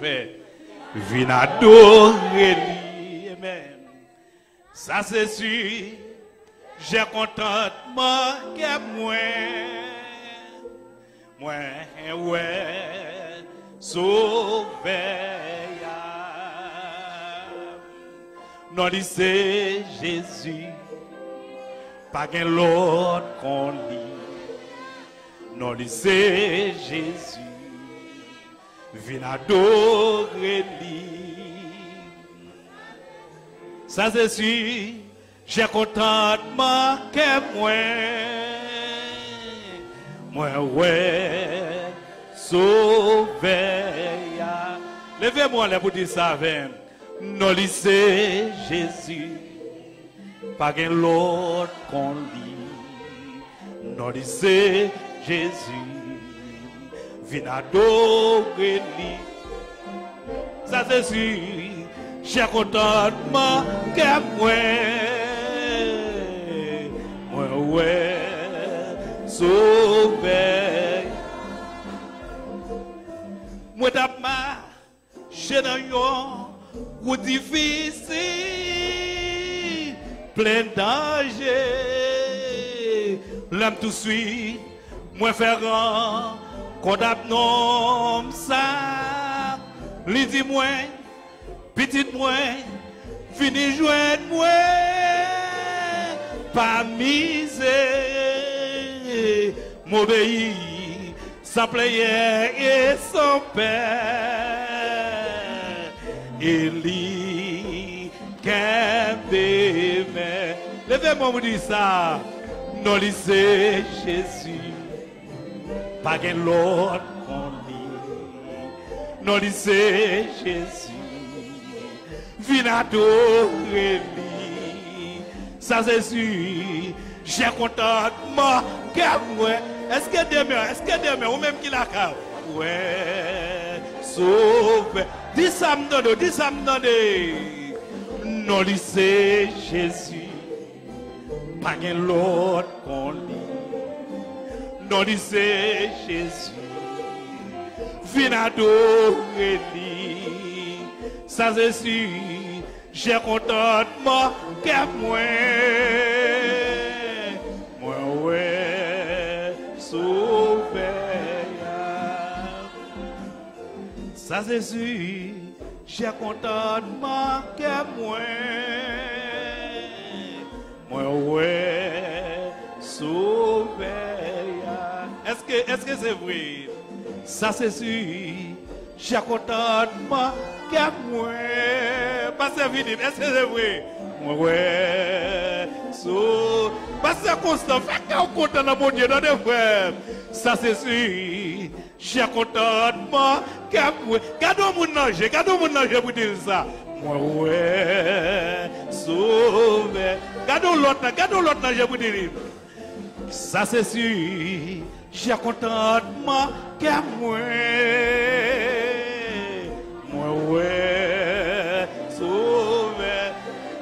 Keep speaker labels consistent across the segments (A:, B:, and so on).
A: fait. Vin adorer lui. Amen. Ça c'est sûr. J'ai contentement que moi. Ouais, sauver. Non, c'est Jésus. Pas qu'un l'autre qu'on lit. Non, c'est Jésus. Viens adorer lui. Ça c'est sûr. J'ai contentement que moi ouais, sauver. Levez-moi là pour dire ça avec. Non, c'est Jésus. Pas qu'un l'autre qu'on lit. Non, c'est Jésus. Viens adorer lui. Ça c'est sûr. J'ai contentement que moi ouais, sauver. Moi d'abord, j'ai dans yon ou difficile, plein danger. L'âme tout suit, moi faire condamne non ça. Lui dit moi, petite moi, fini joindre moi, pas misé, m'obéir, sans prière et sans père. Eli Kembeme. Levez-moi vous dire ça. Non, c'est Jésus. Pas qu'un l'autre qu'on lit. Non, c'est Jésus. Viens adorer lui. Ça c'est sûr. J'ai contentement que moi. Est-ce que demain, ou même qui l'a cave? Ouais, sauve. Dis ça me donne. Non, c'est Jésus. Pas qu'un l'autre qu'on lit. Non, c'est Jésus. Viens adorer lui. Ça c'est sûr. J'ai contentement que moi ouais, sauver. Ça c'est sûr. J'ai contentement que moi ouais, sauver. Est-ce que c'est vrai? Ça c'est sûr. J'ai contentement que moi. Pasteur Philippe, est-ce que c'est vrai? Ouais, Pasteur Constant, faites qu'on content dans mon Dieu, dans des frères. Ça c'est sûr. J'ai contentement que moi. Gardons mon nager pour dire ça. Moi ouais, sauvé. Gardons l'autre nager pour dire. Ça c'est sûr. J'ai contentement que moi ouais, sauvé.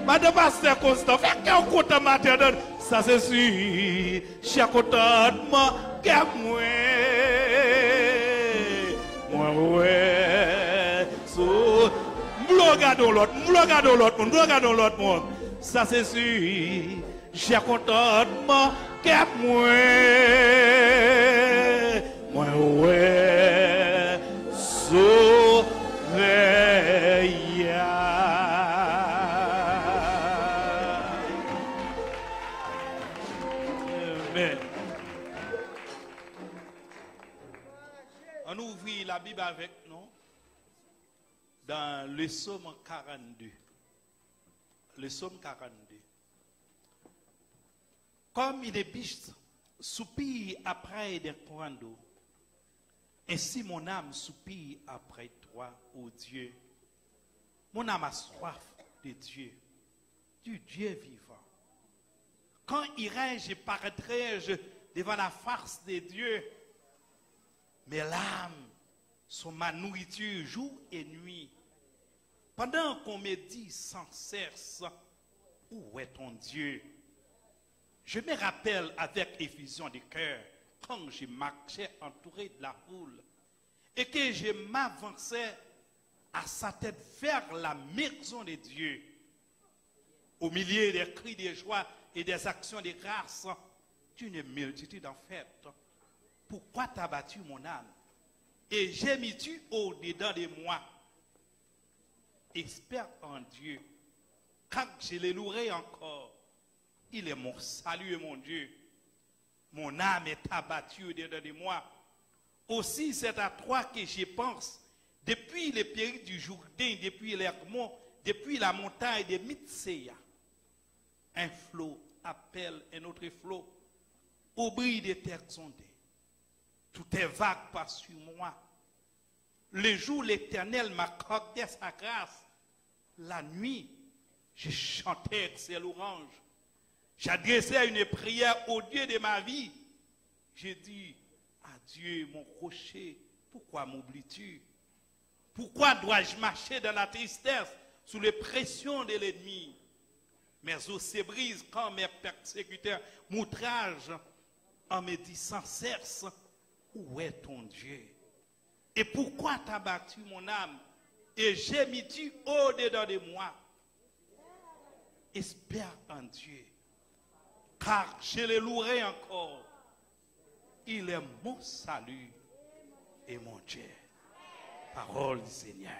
A: Madame Pasteur Constant, faites qu'on content matin. Ça c'est sûr. J'ai contentement que moi ouais, sauvé. Nous regardons l'autre monde. Ça c'est sûr. J'ai contentement que moi ouais, sauvé. Amen. On ouvre la Bible avec nous dans le psaume 42. Le psaume 42. Comme une biche soupire après des courants d'eau, ainsi mon âme soupire après toi, ô Dieu. Mon âme a soif de Dieu, du Dieu vivant. Quand irai-je, paraîtrai-je devant la face de Dieu? Mes larmes sont ma nourriture jour et nuit. Pendant qu'on me dit sans cesse, où est ton Dieu? Je me rappelle avec effusion de cœur quand je marchais entouré de la foule et que je m'avançais à sa tête vers la maison de Dieu, au milieu des cris de joie et des actions de grâce, d'une multitude en fait. Pourquoi t'as battu mon âme? Et gémis-tu au-dedans de moi? Espère en Dieu. Quand je le louerai encore, il est mon salut et mon Dieu. Mon âme est abattue au-dedans de moi. Aussi, c'est à toi que je pense. Depuis les périls du Jourdain, depuis l'Hermon, depuis la montagne de Mitséa, un flot appelle un autre flot. Au bruit des terres sondées, tout est vague par sur moi. Le jour, l'Éternel m'accordait sa grâce. La nuit, je chantais ses louanges. J'adressais une prière au Dieu de ma vie. J'ai dit, adieu mon rocher, pourquoi m'oublies-tu? Pourquoi dois-je marcher dans la tristesse sous les pressions de l'ennemi? Mes os se brisent quand mes persécuteurs m'outragent en me disant sans cesse, où est ton Dieu? Et pourquoi t'as battu mon âme? Et gémis-tu au-dedans de moi? Espère en Dieu, car je le louerai encore. Il est mon salut et mon Dieu. Parole du Seigneur.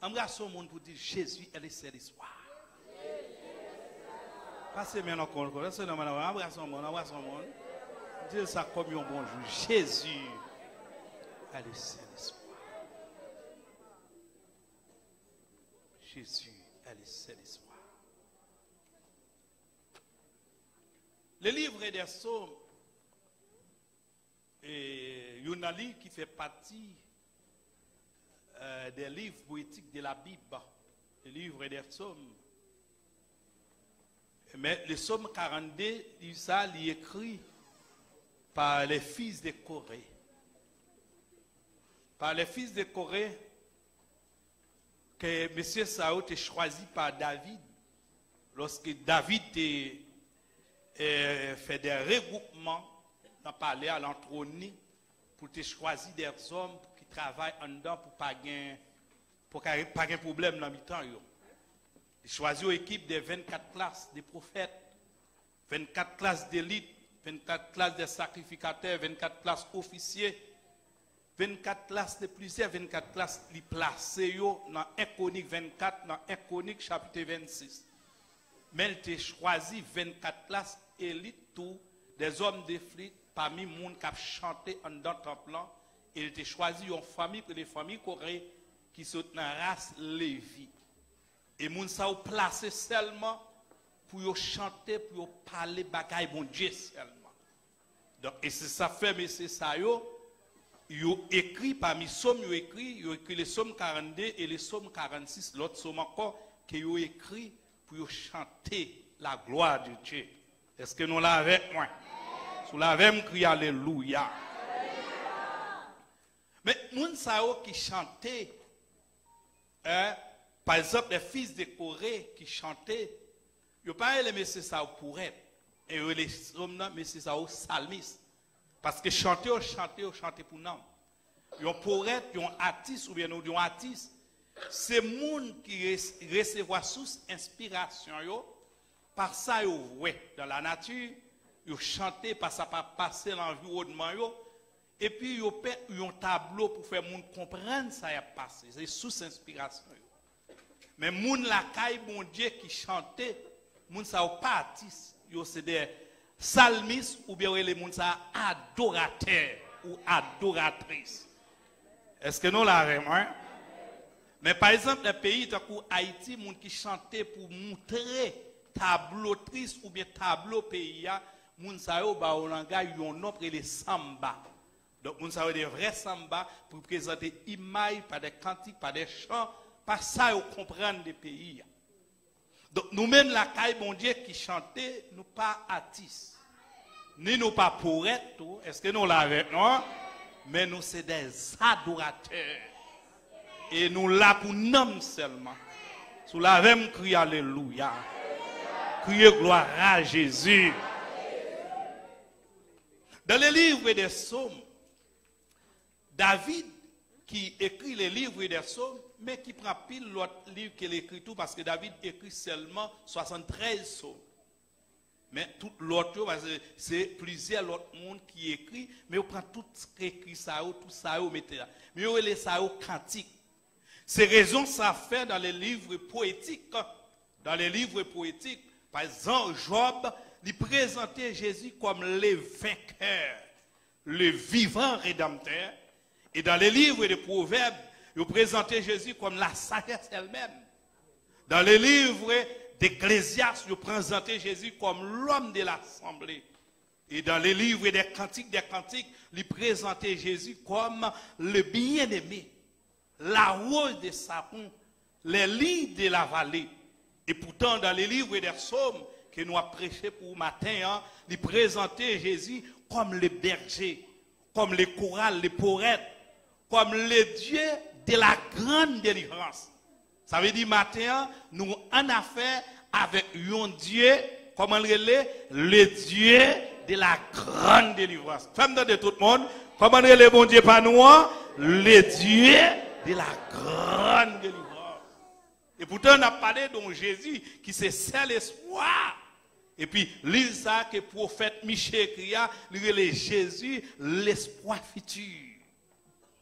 A: Embrassons le monde pour dire Jésus est le seul espoir. Passez maintenant encore. Embrassons le monde, embrassons le monde. Dis ça comme un bonjour. Jésus est le seul espoir. Jésus est le seul espoir. Le livre des Psaumes, et Yonali qui fait partie des livres poétiques de la Bible, le livre des Psaumes. Mais le Psaume 42, ça, il est écrit par les fils de Corée. Par les fils de Corée, que M. Saoul est choisi par David, lorsque David fait des regroupements dans le palais à l'entrône pour te choisir des hommes qui travaillent en dedans pour pas de problème dans le temps. Il choisit une équipe de 24 classes de prophètes, 24 classes d'élite, 24 classes de sacrificateurs, 24 classes officiers, 24 classes de plusieurs, 24 classes les placées dans 1 Chronique 24, dans 1 Chronique chapitre 26. Mais il a choisi 24 classes élites, tout, des hommes de flûte, parmi les gens qui ont chanté en dans le temple. Et il a choisi une famille, les familles coréennes qui sont dans la race Lévi. Et les gens ont placé seulement pour chanter, pour parler bagaille bon Dieu seulement. Donc, et c'est ça fait, mais c'est ça, ils ont écrit, parmi les psaumes, ils ont écrit les psaumes 42 et les psaumes 46, l'autre psaume encore, qu'ils ont écrit pour chanter la gloire de Dieu. Est-ce que nous l'avons avec moi? Si nous l'avons, crié Alléluia. Mais les gens qui chantaient, par exemple, les fils de Corée qui chantaient, ils n'ont pas aimé ça pour être. Et les hommes, mais c'est ça au salmiste. Parce que chanter pour nous. Ils ont poète, ils ont artiste ou bien ils ont artiste. C'est les gens qui reçoivent sous inspiration. Par ça, ils voient dans la nature, ils chantent, par ça, pas passer l'environnement. Et puis, ils ont un tableau pour faire les gens comprendre ça qui a passé. C'est sous inspiration. Mais les gens la caille, bon Dieu, qui chantaient, les gens ne sont pas artistes. C'est des salmistes ou bien les gens adorateurs ou adoratrices. Est-ce que nous l'avons, hein? Mais par exemple, les pays comme Haïti, les gens qui chantaient pour montrer tableau triste ou bien tableau pays, les gens qui ont langage, ils ont nom pour les samba. Donc, les gens qui ont des vrais samba pour présenter des images, par des cantiques, par des chants, par ça, ils comprennent des pays. Donc, nous-mêmes, la caille, mon Dieu, qui chantait, nous pas artistes. Ni nous pas poètes, est-ce que nous l'avons, non? Mais nous, c'est des adorateurs. Et nous là pour nous seulement. Sous la même crie Alléluia. Criez gloire à Jésus. Dans le livre des Psaumes, David qui écrit les livres des psaumes, mais qui prend pile l'autre livre qu'il écrit tout, parce que David écrit seulement 73 psaumes. Mais tout l'autre, c'est plusieurs autres monde qui écrit, mais on prend tout ce qui écrit ça, tout ça, on met là. Mais on les ça au cantique. C'est raison ça fait dans les livres poétiques. Dans les livres poétiques, par exemple, Job, il présentait Jésus comme le vainqueur, le vivant rédempteur. Et dans les livres de Proverbes, il présentait Jésus comme la sagesse elle-même. Dans les livres d'Ecclésiaste, il présentait Jésus comme l'homme de l'assemblée. Et dans les livres des cantiques, il présentait Jésus comme le bien-aimé, la rose des sapins, les lits de la vallée. Et pourtant, dans les livres des psaumes que nous avons prêché pour matin, il présentait Jésus comme le berger, comme le choral, le poète, comme le Dieu de la grande délivrance. Ça veut dire matin, nous en affaire avec un Dieu, comment le Dieu de la grande délivrance. Femme de tout le monde, comment le bon Dieu pas nous, le Dieu de la grande délivrance. Et pourtant, on a parlé de Jésus qui c'est seul espoir. Et puis, l'île ça que le prophète Michée écria, le Jésus, l'espoir futur.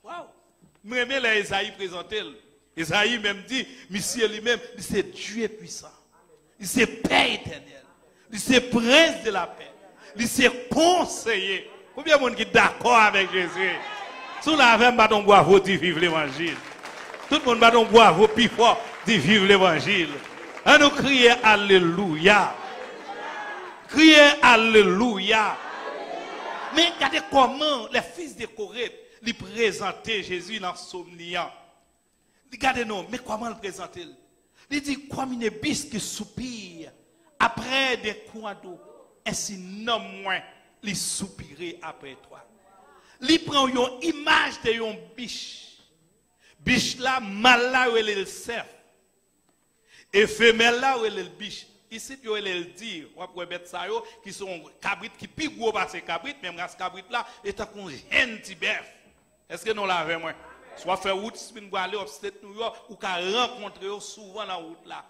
A: Waouh! Mais là, Isaïe présentait. Isaïe même dit, Monsieur lui-même, c'est Dieu puissant. Il c'est paix éternelle. Il c'est prince de la paix. Il c'est conseiller. Combien de monde qui est d'accord avec Jésus? Sous la veine, on bravo de vivre l'évangile. Tout le monde va donc bravo plus fort de vivre l'évangile. On nous crier Alléluia. Crier Alléluia. Mais regardez comment les fils de Corée lui présentaient Jésus dans Somnia. Regardez-nous, mais comment le présenter? Il dit comme une biche qui soupire après des coins d'eau, ainsi non moins il soupirer après toi. Il prend une image de une biche. Biche là, mal là où elle est le cerf. Et femelle là où elle est le biche. Ici, il est le dire, on va mettre ça, qui sont cabrites, qui plus gros parce que cabrites, même race cabrite là, est un petit bœuf. Est-ce que nous l'avons, moi? Soit faire route, si nous aller au State New York, ou qu'à rencontrer souvent dans la route là.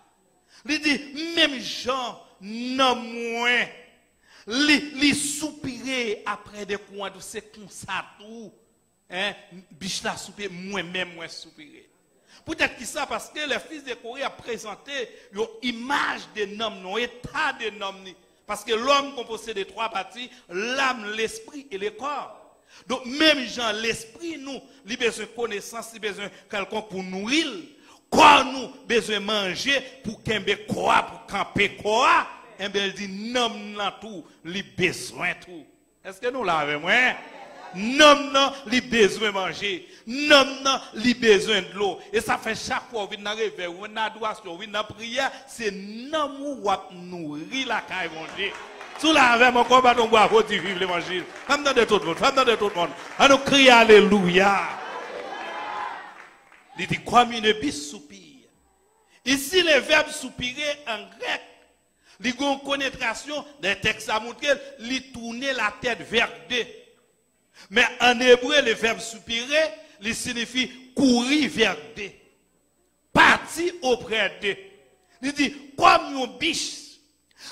A: Il dit, même gens, non moins, les soupirer après des coins d'eau, c'est comme ça tout. Hein? Biche là soupirer, moi-même, moi soupirer. Peut-être que ça, parce que les fils de Corée a présenté une image de l'homme, un état de l'homme. Parce que l'homme composé de trois parties, l'âme, l'esprit et le corps. Donc, même gens, l'esprit, nous, il a besoin de connaissance, il a besoin de quelqu'un pour nourrir. Corps, nous, besoin de manger pour qu'il quoi, pour camper quoi. Et bien, il dit, non, non, tout, il a besoin de tout. Est-ce que nous l'avons, moi? Non, non, il a besoin de manger. Non, non, il a besoin de l'eau. Et ça fait chaque fois, on vient dans le réveil, on vient dans l'adoration, on vient dans la prière, c'est non, on nourrir la caille, mon Dieu. Sous la veille, mon combat, on doit vivre l'évangile. Femme de tout le monde, femme de tout le monde. On nous crie Alléluia. Il dit comme une biche soupire. Ici, le verbe soupirer en grec, il y a une connotation des textes à montrer, il tourne la tête vers deux. Mais en hébreu, le verbe soupirer, il signifie courir vers deux. Partir auprès d'eux. Il dit comme une biche.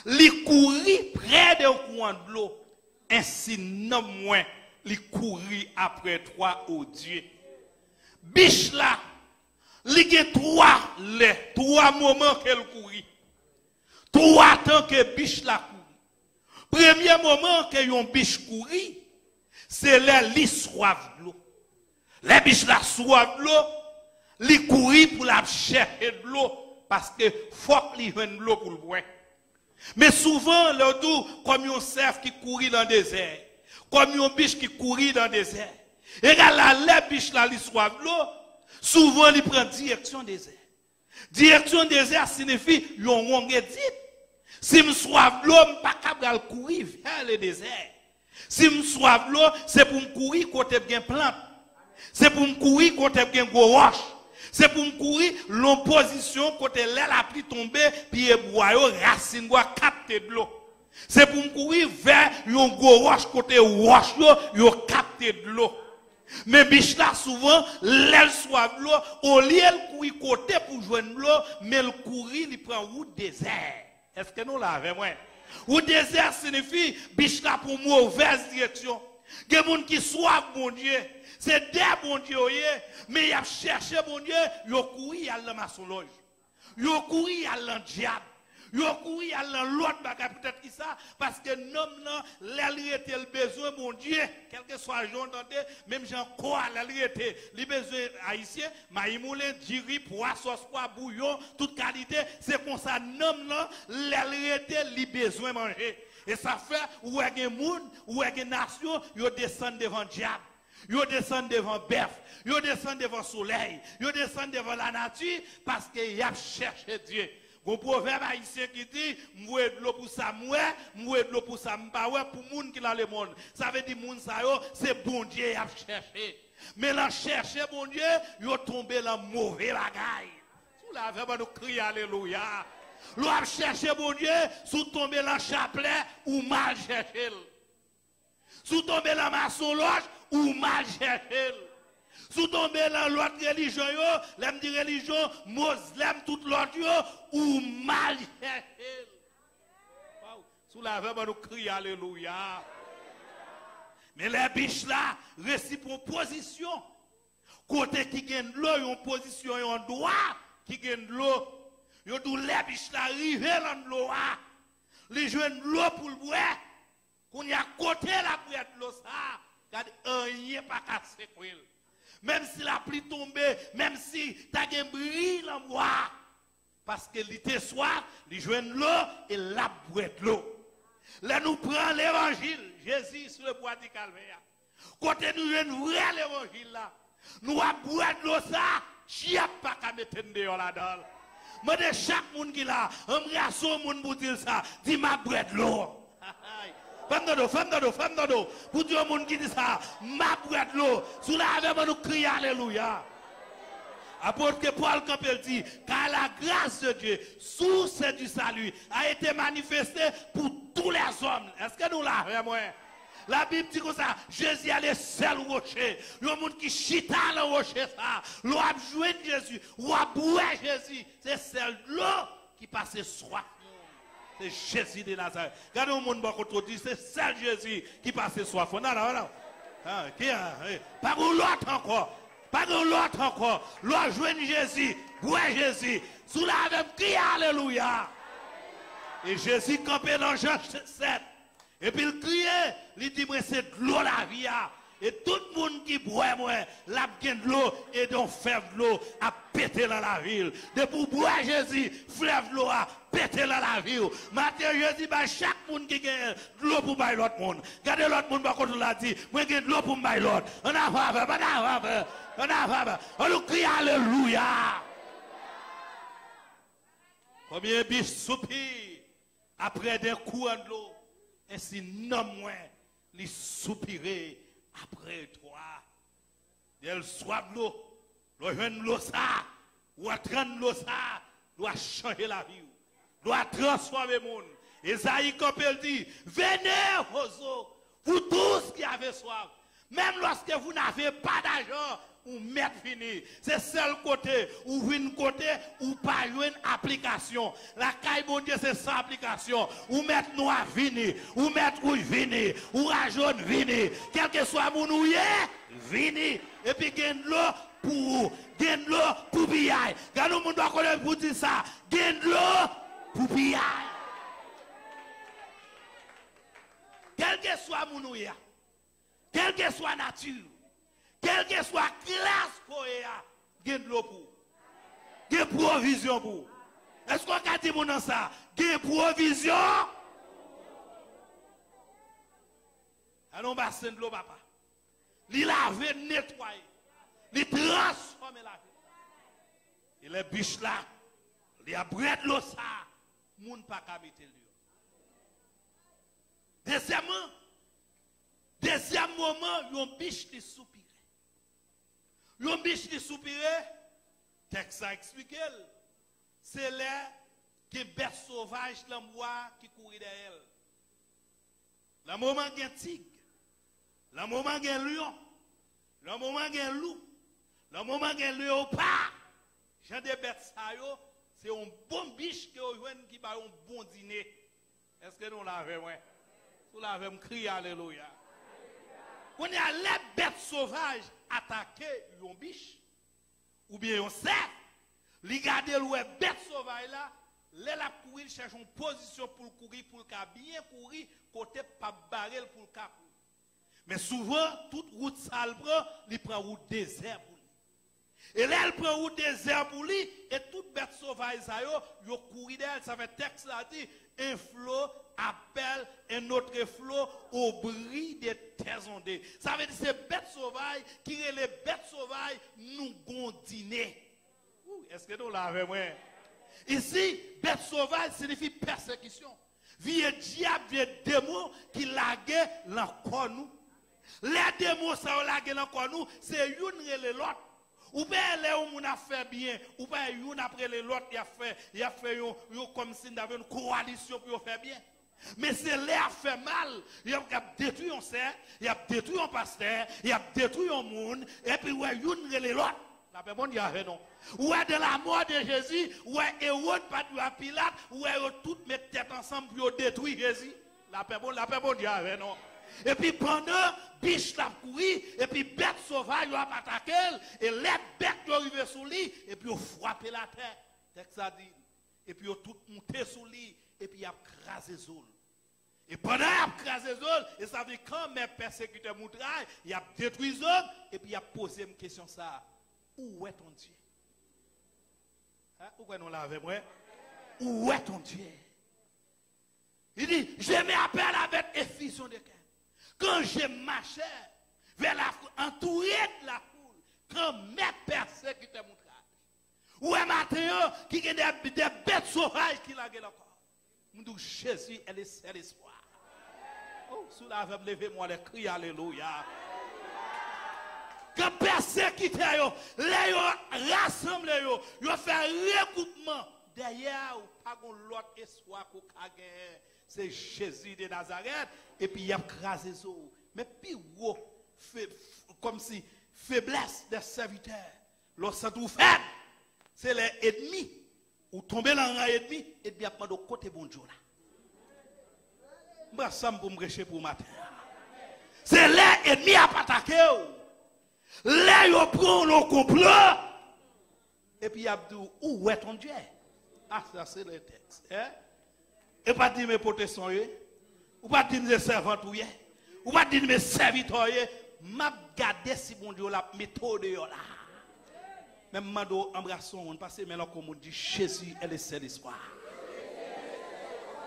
A: Li courir près d'un coin de l'eau, ainsi non moins, li courir après toi, ô Dieu. Biche là, li gen trois moments qu'elle courit. Trois temps que biche là courit. Premier moment que yon biche courit, c'est là li soif de l'eau. Les biches là soif de l'eau, li courir pour la chercher de l'eau, parce que faut li joindre l'eau pour le boire. Mais souvent, le doux, comme un cerf qui courit dans le désert, comme un biche qui courit dans le désert. Et là, les biches là, ils soif l'eau, souvent, ils prennent direction désert. Direction désert signifie, ils ont dit, si je soif l'eau, je ne suis pas capable de courir vers le désert. Si je soif l'eau, c'est pour me courir côté bien plante. C'est pour me courir côté bien gros roche. C'est pour me courir l'opposition côté l'air la pluie tombée, puis boyo racine bois capter de l'eau. C'est pour me courir vers un gros roche côté roche yo capter de l'eau. Mais biche là souvent, l'aile soif l'eau, au lieu de courir côté pour joindre l'eau, mais le courir, il prend route désert. Est-ce que nous l'avons, moi? Route désert signifie biche là pour mauvaise direction. Il y a des gens qui soivent bon Dieu. C'est des bon Dieu, mais ils a cherché bon Dieu, ils ont couru à la maçonnerie. Ils ont couru à la diable. Ils ont couru à l'autre bagage, peut-être qui ça, parce que l'homme là, l'alliété le besoin, mon Dieu, quel que soit le jour, même Jean quoi, l'alliété, le besoin haïtien, maïmoulin, diri, pois, sauce, pois, bouillon, toute qualité, c'est comme ça, l'homme là, l'alliété, le besoin manger. Et ça fait, où est un monde, où est une nation, ils descendent devant le diable. Ils descendent devant bœuf, ils descendent devant le soleil, ils descendent devant la nature, parce qu'ils ont cherché Dieu. Bon proverbe haïtien qui dit, m'oué de l'eau pour ça, m'oué de l'eau pour ça, m'paoué pour moun qui dans le monde. Ça veut dire moun sa yo, c'est bon Dieu qui a cherché. Mais là chercher bon Dieu, yo tombé dans mauvais bagaille. Sous la verbe nous crier alléluia. L'on a cherché bon Dieu, sous tombé dans chapelet ou mal cherché. Sous tombé dans maçon-loge ou mal cherché. Sous tomber dans l'autre religion, l'aime dit religion, musulmane, tout l'autre, ou mal cherché. Sous la verbe, nous crions alléluia. Mais les biches là, récipront position. Côté qui gagne de l'eau, ils ont position, ils ont droit qui gagne de l'eau. Ils ont les biches là, arriver dans l'eau. Les jeunes de l'eau pour le boire. Qu'on y a côté la boire de l'eau, ça, regarde, rien pas cassé. Même si la pluie tombe, même si tu as un bris dans le bois, parce que l'été soir, ils joignent l'eau et la boîte de l'eau. Là, nous prenons l'évangile, Jésus sur le bois du calvaire. Quand nous joignons vrai l'évangile là, nous avons boire de l'eau ça, chia pas qu'à mettre dehors là-dedans. Mais de chaque monde qui là, on me son monde pour dire ça, dis ma boîte de l'eau. Femme d'ado. Pour dire au monde qui dit ça, ma boîte de l'eau. Sous la verbe, nous crions alléluia. Apôtre que Paul Campbell dit, car la grâce de Dieu, source du salut, a été manifestée pour tous les hommes. Est-ce que nous l'avons? La Bible dit comme ça, Jésus allait seul au rocher. Le monde qui chita le rocher, ça. L'eau a joué Jésus, ou a boué Jésus. C'est celle de l'eau qui passait soif. C'est Jésus de Nazareth. Regardez au monde qui dit, c'est celle Jésus qui passait soif. Non. Pas l'autre encore. Pas l'autre encore. L'autre joue Jésus, boué Jésus. Sous la même crie alléluia. Et Jésus campait dans Jean 7. Et puis il criait, il dit, c'est de l'eau la vie. Et tout le monde qui boit, la gain de l'eau et donc fleuve de l'eau a pété dans la ville. De pour boire Jésus, fleuve de l'eau a pété dans la ville. Matthieu Jésus, chaque monde qui gagne de l'eau pour bailler l'autre monde. Regardez l'autre monde, par contre, l'a dit, moi gagne de l'eau pour bailler l'autre. On a fait, on nous crie alléluia. Combien de biches soupirent après des courants de l'eau. Ainsi, non moins, les soupirer après toi. Elle soit de l'eau, le l'eau ça, ou attendre l'eau ça, doit changer la vie, doit transformer le monde. Esaïe Campbell dit, venez aux eaux, vous tous qui avez soif, même lorsque vous n'avez pas d'argent, ou mettre fini. C'est seul côté, ou une côté, ou pas une application. La caille bon Dieu, c'est sans application. Ou mettre noir vini, ou mettre rouge vini, ou jaune vini. Quel que soit mon ouïe, vini. Et puis gagne l'eau pour biaille. Quand nous doit connaître pour dire ça, gagne l'eau pour biaille. Quel que soit mon ouïe, quelle que soit nature, quelle que soit classe qu'on ait, il y a de l'eau pour. Il y a provision pour. Est-ce qu'on a dit mon ça? Il y a provision. Allons bassin de l'eau, papa. Il lave, nettoyer. Il transforme la vie. Et les biches là, il a brûlé de l'eau ça. Moun pas qu'à mettre le deuxième moment, il y a un biche qui soupire. Yon biche qui soupire, texte a expliqué, c'est là que bête sauvage dans le bois qui courait derrière elle. Le moment qu'il y a un tigre, le moment qu'il y a un lion, Le moment où il y a un loup, le moment où il y a un léopard, j'ai des bêtes, c'est un bon biche qui va un bon dîner. Est-ce que nous l'avons? Nous l'avons crié alléluia. On a les bêtes sauvages attaquer un biche, ou bien un cerf, li garder le bête sauvage là, la courir, cherche une position pour courir, pour bien courir, côté pas barrer pour le cap. Mais souvent, toute route sale prend, il prend route désert pour lui. Et là, elle prend route désert pour lui, et toute bête sauvage, yo courir d'elle, ça fait texte là dit, un flot appelle un autre flot au bruit des terres ondées. Ça veut dire que ces bêtes sauvages, qui sont les bêtes sauvages, nous gondiner. Est-ce que nous l'avons, moi? Ici, bête sauvage signifie persécution. Vieux diable, vieux démon qui lague l'encore nous. Les démons, ça lague l'encore nous, c'est une et l'autre. Ou bien les gens a fait bien, ou bien une après l'autre, il a fait comme s'il avait une coalition pour faire bien. Mais c'est là qui a fait mal. Il a détruit un cerf, il a détruit un pasteur, il a détruit un monde, et puis ouais, une et l'autre. La personne dit non. Ouais, de la mort de Jésus, ouais, Hérode, pas de Pilate, ouais, toutes mes têtes ensemble pour détruire Jésus. La personne dit non. Et puis pendant, biche l'a couru, et puis bête sauvage l'a attaqué, et les bêtes sont arrivées sous lui, et puis ont frappé la terre. Texte ça dit. Et puis ont tout monté sous lui, et puis ils ont crasé les ôles. Et pendant qu'ils ont crasé les ôles, et ça veut dire quand mes persécuteurs moutraillent, ils ont détruit les hommes, et puis ils ont posé une question ça. Où est ton Dieu? Hein? Pourquoi nous l'avons, moi? Où est ton Dieu? Il dit, je m'appelle avec effusion de cœur. Quand je marchais vers la foule, entouré de la foule, quand mes persécuteurs m'outragent. Où est Matthieu qui a des bêtes sauvages qui la gueule encore? Nous disons, Jésus est le seul espoir. Oh, sous la veille, levez-moi les cris, alléluia. Quand persécuteur, les rassemblent, ils font un recoupement. Derrière, pas l'autre espoir qu'on a gagné. C'est Jésus de Nazareth. Et puis il a crasé les eaux. Mais puis, comme si faiblesse des serviteurs. Lorsque tout fait, c'est les ennemis. Ou tomber dans un ennemi, et bien pas de côté bon Dieu là. Je vais pour me recher pour matin. C'est les ennemis à attaquer. Là, ils prennent le complot. Et puis, il a dit, où est ton Dieu? Ah, ça, c'est le texte. Hein? Et pas dire mes protestants, ou pas dire mes servantes, ou pas dire mes serviteurs, m'a gardé si bon Dieu la méthode là. Même mando embrassons, parce que maintenant, comme on dit, Jésus est le seul espoir.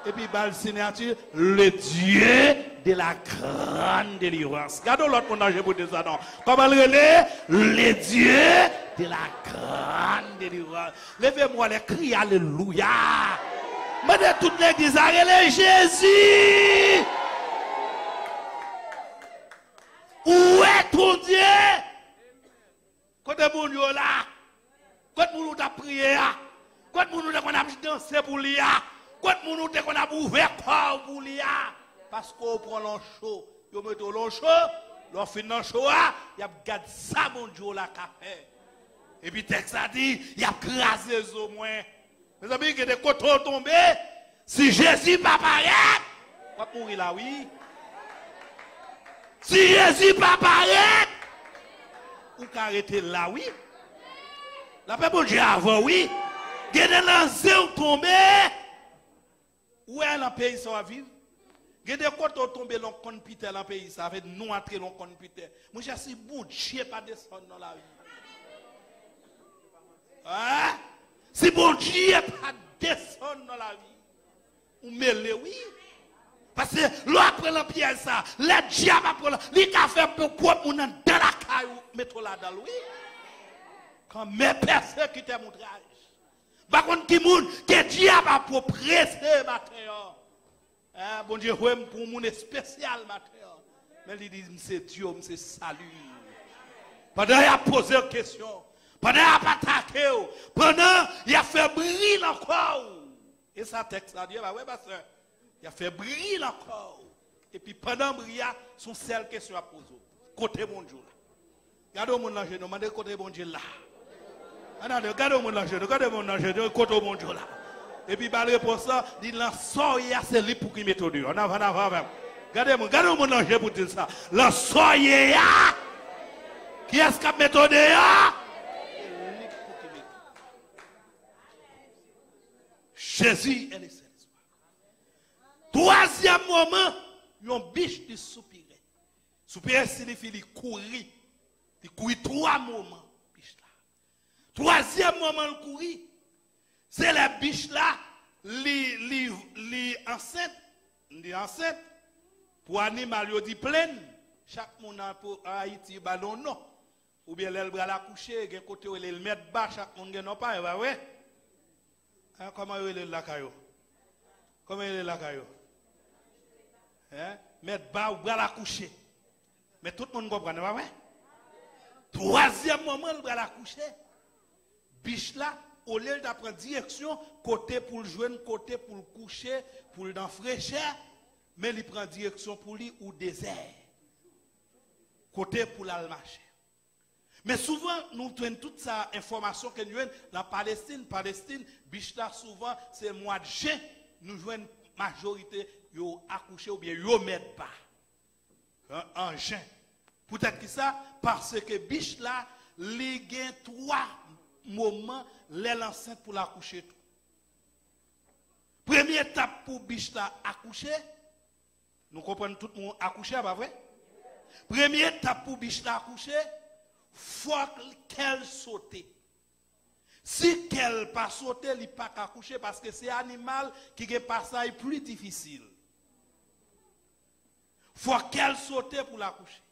A: Et puis, bal signature, le Dieu de la grande délivrance. Regardons l'autre monde, je vous dis ça, non. Comment le Dieu de la grande délivrance. Levez-moi les cris, alléluia. Mais de toute l'église, allez Jésus. Où est ton Dieu? Quand est mon Dieu là? Quand nous avons prié, quand nous avons dansé pour lui, quand nous avons ouvert corps pour lui, parce qu'on prend l'en chaud, on met l'en chaud, l'on finit l'en chaud, il y a gardé ça, mon Dieu, là, café. Et puis, texte a dit, il y a crasé les eaux moins. Mes amis, il y a des cotons tombés. Si Jésus pas paraît, on va mourir là, oui. Si Jésus pas paraît, on va arrêter là, oui. La paix bon Dieu avant, oui. Il y a des lancers tombés. Où est le pays ça va vivre? Il y a des cotons tombés dans le compte dans le pays. Ça fait nous entrer dans le compte. Moi, je suis bon Dieu pas descendre dans la vie. Hein? Si bon Dieu pas descendre dans la vie, ou mêler, oui. Parce que l'on prend la pièce, ça, le diable prend il a fait pour propre dans la caille, mettre là dans lui. Quand mes persécuteurs m'outragent. Par contre, qui moun, que diable a pour presser matin. Hein, bon Dieu, pour moun spécial matin. Mais il dit, c'est Dieu, c'est salut. Pendant qu'il a posé une question. Pendant qu'il a attaqué, pendant qu'il a fait briller encore. Et ça, texte, ça dit, oui, pasteur, il a fait briller encore. Et puis pendant qu'il briller, son seule question à poser. Côté mon Dieu. Regardez mon ange, demandez côté bon Dieu là. Regardez mon ange, regardez mon ange, côté bon Dieu là. Et puis, par réponse, dit la soye, c'est lui pour qu'il mette au dur. On a même. Regardez mon ange pour dire ça. La soye, qui est-ce qui a mis au dur? Jésus est le Saint. Troisième moment, un biche de soupirer. Soupirer signifie qu'il courir. Il courit 3 moments. Troisième moment, il courir. C'est la biche là, li enceinte. Li enceinte. Pour animal, il dit plein. Chaque monde pour Haïti, ballon non. Ou bien elle va la coucher, il côté où elle met bas, chaque monde n'a pas, va ouais. Comment il est là, Kayo? Comment il est là, Kayo? Mettre bas ou la coucher. Mais tout le monde comprend, pas vrai? Troisième moment, il va la coucher. Biche là, au lieu d'apprendre direction, côté pour le jouer, côté pour le coucher, pour le dans fraîcheur, mais il prend direction pour lui ou désert. Côté pour la marcher. Mais souvent, nous tenons toute cette information que nous avons dans Palestine. Palestine, biche là, souvent, c'est le mois de juin, nous jouons une majorité, yo accouché ou bien yo mettent pas. En juin. Peut-être que ça, parce que biche là, il y a 3 moments, l'aile enceinte pour l'accoucher. Première étape pour biche là, accoucher. Nous comprenons tout le monde accoucher, pas vrai? Première étape pour biche là, accoucher. Faut qu'elle saute. Si qu'elle pas sauter, elle pas accoucher parce que c'est un animal qui a un passage plus difficile. Faut qu'elle saute pour l'accoucher.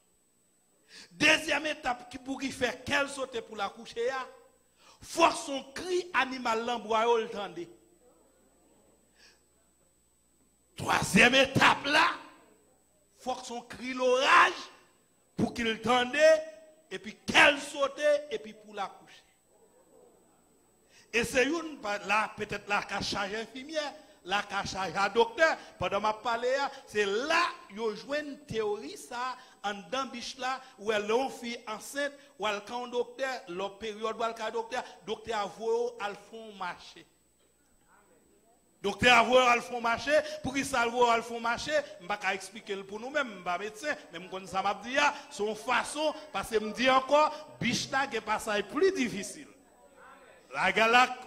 A: Deuxième étape pour qu'il fait qu'elle saute pour l'accoucher, faut son cri animal l'embryo le tende. Troisième étape là, faut son cri l'orage pour qu'il tende. Et puis qu'elle saute et puis pour la coucher. Et c'est une là peut-être là qu'a chargé infirmière, là qu'a chargé docteur. Pendant ma parler, c'est là yo joué une théorie ça en dans biche là où elle une fille enceinte ou elle quand docteur la période où elle docteur avoue al fond marché. Docteur avoue al fond marché pour qu'il salvo al fond marché, m'pa ka expliquer pour nous même m'pa médecin mais m'konn ça m'a dit son façon parce que me dit encore biche là qui passage plus difficile. La gala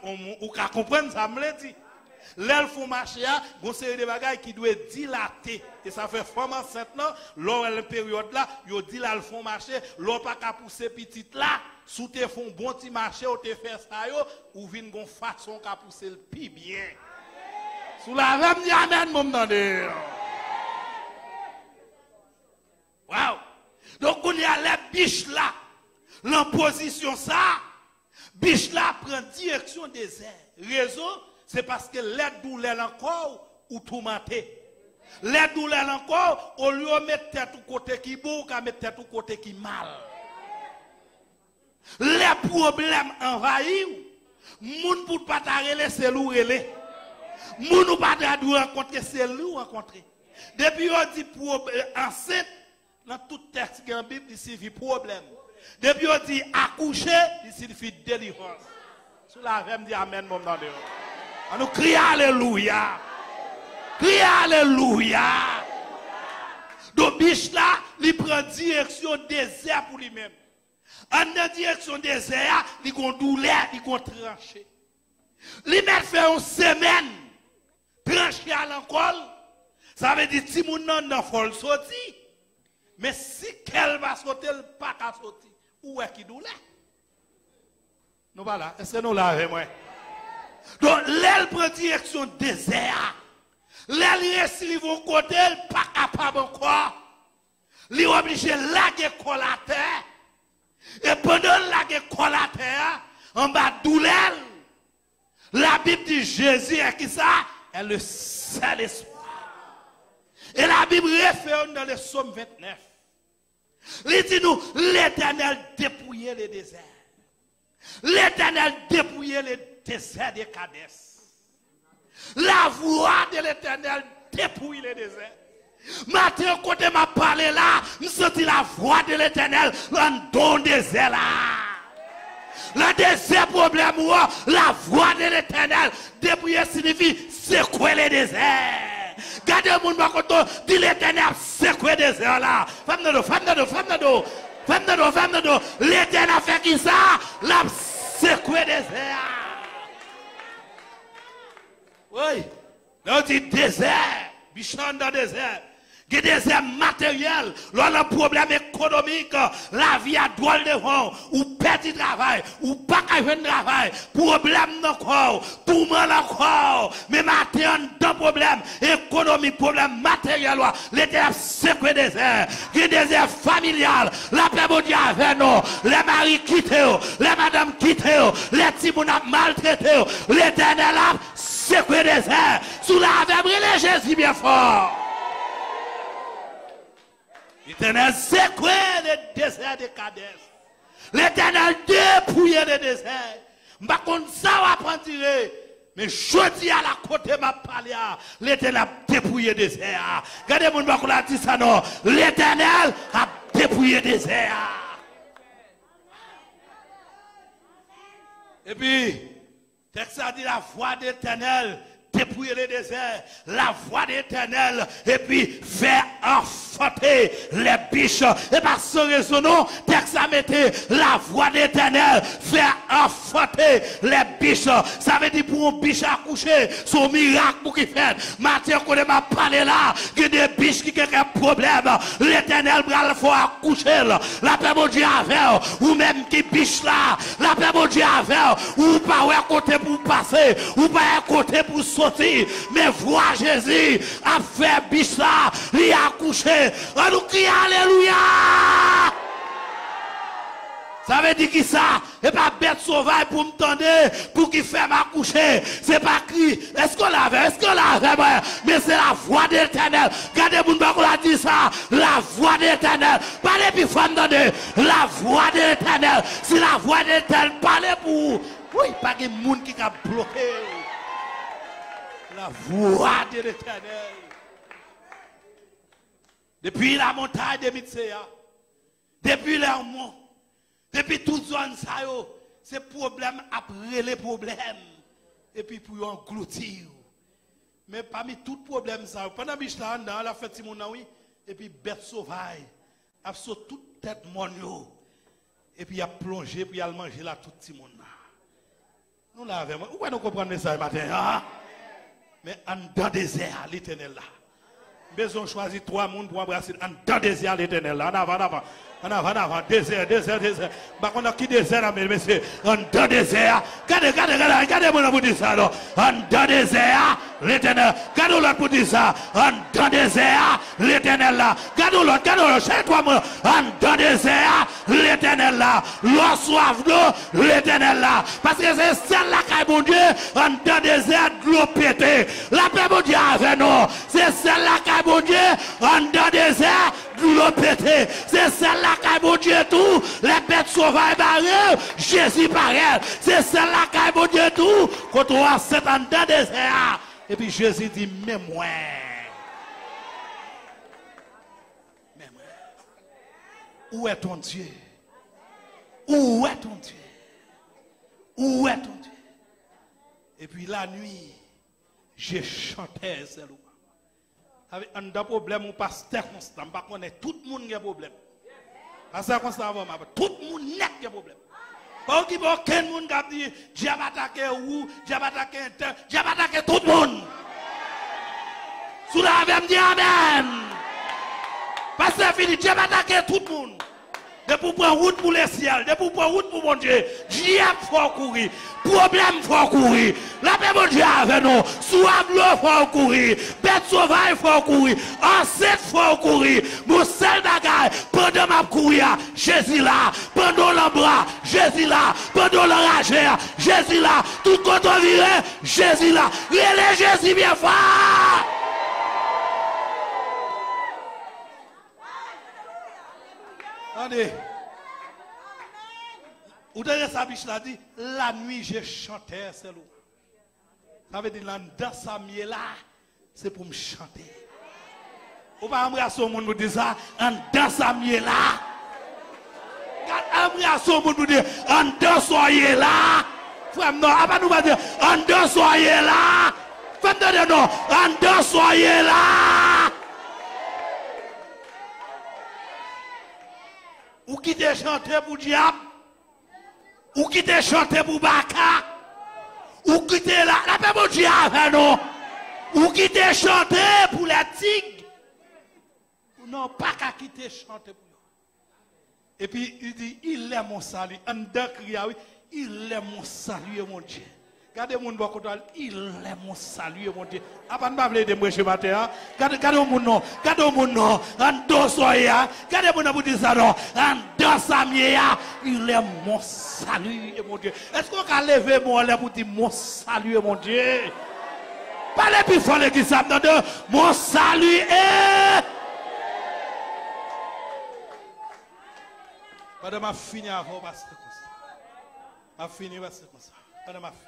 A: ou ka comprendre ça me dit. L'elle font marcher gon série de bagages qui doit dilater et ça fait femme enceinte là lors la période là yo dit là le font marcher l'on pas ka pousser petite là sous te font bon petit marché ou te fait ça yo ou vinn gon façon ka pousser le pi bien. Sous la même dit amen mon m'dande. Wow. Donc on y a la biche là. En position ça, biche là prend direction désert. Raison c'est parce que les douleurs encore ou tout maté. Les douleurs encore au lieu de mettre tête au côté qui beau, qu'à mettre tête au côté qui mal. Les problèmes envahissent. Moun pour pas t'arrêter c'est l'ourelé. Moun ou pas de rencontrer c'est lui rencontrer. Depuis on dit enceinte dans toute texte qui en Bible il signifie problème. Depuis on dit accoucher il signifie délivrance. Sous la même dit amen mon nom. On nous crie alléluia. Crie alléluia. Donc biche là, il prend direction désert pour lui-même. En direction désert, il a douleur, il a tranché. Il met fait une semaine tranché à l'encol. Ça veut dire si mon nom n'a pas sorti. Mais si qu'elle va sauter, elle pas qu'à sortir. Où est-ce qu'il douleur? Nous voilà. Est-ce que nous l'avons moi? Donc, l'aile prend direction désert. L'aile reste au côté, elle pas capable encore. Il est obligé de laguer colle à terre. Et pendant laguer colle à terre, en bas douleur, la Bible dit Jésus est qui ça? Est le seul espoir. Et la Bible réfère dans le psaume 29. Il dit nous, l'Éternel dépouillait les déserts. L'Éternel dépouillait les déserts des Cadès. La voix de l'Éternel dépouille les déserts. Matin, côté m'a parlé là, je senti la voix de l'Éternel dans le désert là. Le désert problème, la voix de l'Éternel, dépouiller signifie secouer le désert. Gardez mon bakoto, dit l'Éternel, secouer le désert là. Femme de dos. L'Éternel fait qui ça? La secouer le désert. Oui, on dit désert, bichon dans le désert. Il y a des désert matériel, le problème économique, la vie à droit devant, ou petit travail, ou pas qu'à faire travail, problème dans le corps, tout le monde dans le corps, mais maintenant, dans problème économique, problème matériel, l'éternel secoué désert, il y a des désert familial, la paix de Dieu avec nous, les maris quittés, les madames quittés, les petits moun maltraités, l'éternel a secoué désert, sous la avec brûlé Jésus bien fort. L'Éternel secoué le désert de Kadès. L'Éternel dépouillé le désert. Par contre, ça va prendre tirer. Mais je dis à la côté ma parler. L'Éternel a dépouillé le désert. Regardez mon bakon a dit ça non. L'Éternel a dépouillé le désert. Et puis, texte a dit la voix de l'Éternel. Dépouiller le désert, la voix de l'Éternel, et puis faire enfanter les biches. Et par ce raison, texte a metté la voix de l'Éternel, faire enfanter les biches. Ça veut dire pour un biche accoucher, son miracle pour qu'il fait. Matin, quand on m'a parlé là, il y a des biches qui ont un problème. L'Éternel va le faire accoucher. La paix de Dieu avec, ou même qui biche là, la paix de Dieu avec, ou pas à côté pour passer, ou pas à côté pour sortir, mais voir Jésus a fait biche là, il a accouché. On nous crie alléluia. Ça veut dire qui ça? Et pas bête sauvage pour me tendre, pour qu'il fait m'accoucher. C'est pas cri. Est-ce qu'on l'avait? Mais c'est la voix de l'Éternel. Regardez, mon bakon a dit ça. La voix de l'Éternel. Parlez puis femme tendre. La voix de l'Éternel. Si la voix de l'Éternel parlez pour. Oui, pas de monde qui a bloqué. La voix de l'Éternel. Depuis la montagne de Mitsea, depuis l'Hermon, depuis toute zone, c'est problème après les problèmes. Et puis pour engloutir. Mais parmi tout problème, ça, pendant que je suis là, la fête, et puis bête sauvage, a sauté toute tête mon et puis il a plongé, puis il a mangé là tout le monde. Nous l'avons. Où nous comprenons ça ce matin? Hein? Mais en dans désert, l'Éternel là. Besoin de choisir 3 personnes pour embrasser en dans désert, l'Éternel là. En avant, désert. Bah, on a qui désert, mais c'est en dans désert. Regardez-moi pour dire ça, là. En dans désert, l'Éternel. Regardez l'autre pour dire ça. En dans désert, l'Éternel là. Regardez l'autre, chez toi, en dans désert, l'Éternel là. L'eau soif d'eau, l'Éternel là. Parce que c'est celle-là qui est bon Dieu, en dans désert, de l'eau pété. La paix bon Dieu avec nous. C'est celle-là qui est bon Dieu, en dans désert, de l'eau pété. C'est celle-là qui est bon Dieu tout. Les bêtes sauvages barrées, Jésus pareil. C'est celle-là qui est bon Dieu tout. Quand on a 7 ans dans désert. Et puis Jésus dit, mais moi. Où est ton Dieu? Où est ton Dieu? Où est ton Dieu? Et puis la nuit, j'ai chanté ce loup. Avec un problème, on pasteur constant. Par contre, tout le monde a un problème. Pasteur constant, tout le monde a un problème. Pas qu'il y a aucun monde qui a dit, j'ai attaqué ou, j'ai attaqué tout le monde. Sous la vie, me dit Amen. Pasteur fini, j'ai attaqué tout le monde. De pour prendre route pour le ciel, de pour prendre route pour mon Dieu. Dieu faut courir, problème faut courir. La paix mon Dieu avec nous, soif l'eau faut courir, bête sauvage faut courir, enceinte faut courir. Mon seul bagage, pendant ma courir, Jésus là, pendant l'embras, Jésus là, pendant l'enragé, Jésus là, tout contre viré, Jésus là. Relais Jésus bien fort. Attendez. Vous avez sa biche là dit, la nuit j'ai chanté, c'est l'eau. Ça veut dire, dans sa miel là, c'est pour me chanter. On va embrasser au monde pour dire ça, en dans sa mieux là. Quand embrasser au monde pour dire, en dans soyez là. Frère, non, avant nous va dire, en dans soyez là. Frère, non, en dans soyez là. Ou qui te chanter pour diable, ou qui te chanter pour Baka, ou qui te là, la paix pour diable, non, ou qui te chanter pour la tigre. Non, pas qu'à quitter chanter pour eux. Et puis il dit, il est mon salut. En deux cris, il est mon salut, mon Dieu. Regardez mon bon côté, il est mon salut, mon Dieu. Avant de m'appeler de moi chez matin, regardez mon nom, regardez mon nom, en deux soya, regardez mon nom pour dire ça, non, en deux samia, il est mon salut, mon Dieu. Est-ce qu'on a levé mon lèvre pour dire mon salut, mon Dieu? Parlez plus fort, les qui savent, mon salut est. Madame a fini avant parce que comme ça. A fini parce que comme ça. Madame a fini.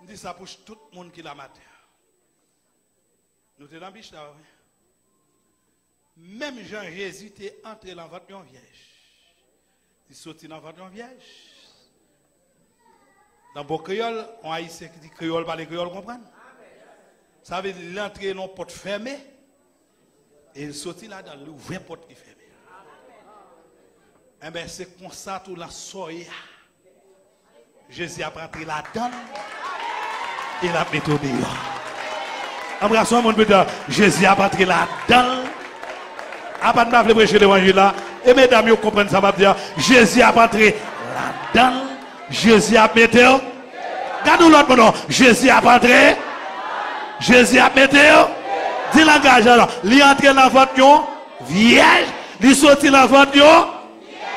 A: Je dis ça pour tout le monde qui l'a maté. Nous sommes dans le biche là. Même Jean-Jésus était entré dans votre vierge. Il sortit dans votre vierge. Dans le créole, on haïtien qui dit créole, pas les créoles comprennent. Ça veut dire l'entrée dans la porte fermée. Et il sortit là dans l'ouvert porte qui fermée. Eh bien, c'est comme ça tout la soya. Jésus a pris la donne. Il a mis au dehors. Embrassons mon bédard. Jésus a pris la donne. Après de m'appeler prêcher l'évangile là. Et mesdames, vous comprenez ça, va dire. Jésus a pris la donne. Jésus a mis. Regardez l'autre nom. Jésus a pris. Jésus a mis. Dis langage alors. Il entre dans votre vierge. Il sortit dans votre.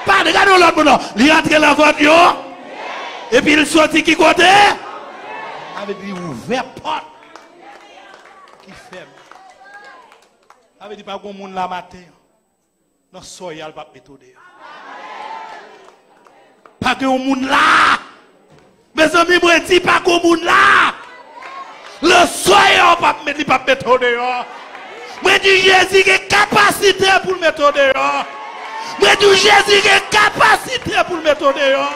A: Pas de regardez l'autre non. Il rentre dans la voiture. Et puis il sortit qui côté? Avec dit ouvert porte. Qui ferme. Avec dit pas qu'on monde la matin. Non soyal pas méthode. Pas que monde là. Mes amis moi dit pas qu'on monde là. Le soyal pas mettre pas méthode. Moi dis Jésus qui a capacité pour le mettre dehors. Mais tout Jésus qui a capacité pour le mettre dehors.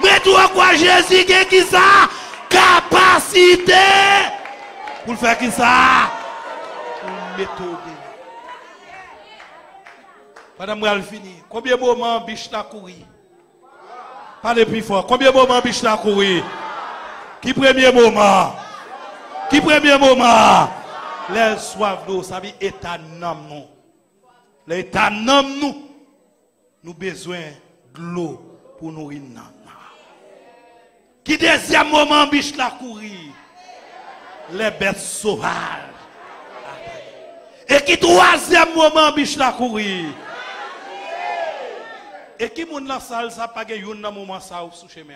A: Mais tout quoi Jésus qui a qui ça? Capacité pour le faire qui ça? Pour le mettre dehors. Madame Bral fini. Combien de moments biche t'a couru? Parlez plus fort. Combien de moments biche t'a couru? Qui premier moment? Qui premier moment? Les soif d'eau, ça veut dire état nam nous. L'état nam nous. Nous avons besoin de l'eau pour nourrir nous. Qui deuxième moment biche la courir? Les bêtes sauvages. Et qui troisième moment biche la courir? Et qui moun la salle ça pas gagné un moment ça ou sous chemin.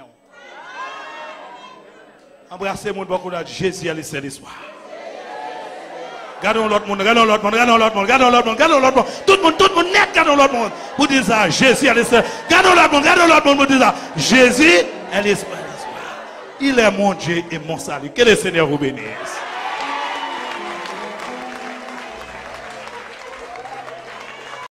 A: Embrassez mon beaucoup de Jésus à l'histoire. Gardons l'autre monde, gardons l'autre monde, gardons l'autre monde, gardons l'autre monde, gardons l'autre monde. Tout le monde net, gardons l'autre monde. Pour dire ça, Jésus est l'histoire. Gardons l'autre monde pour dire ça. Jésus est l'histoire. Il est mon Dieu et mon salut. Que le Seigneur vous bénisse.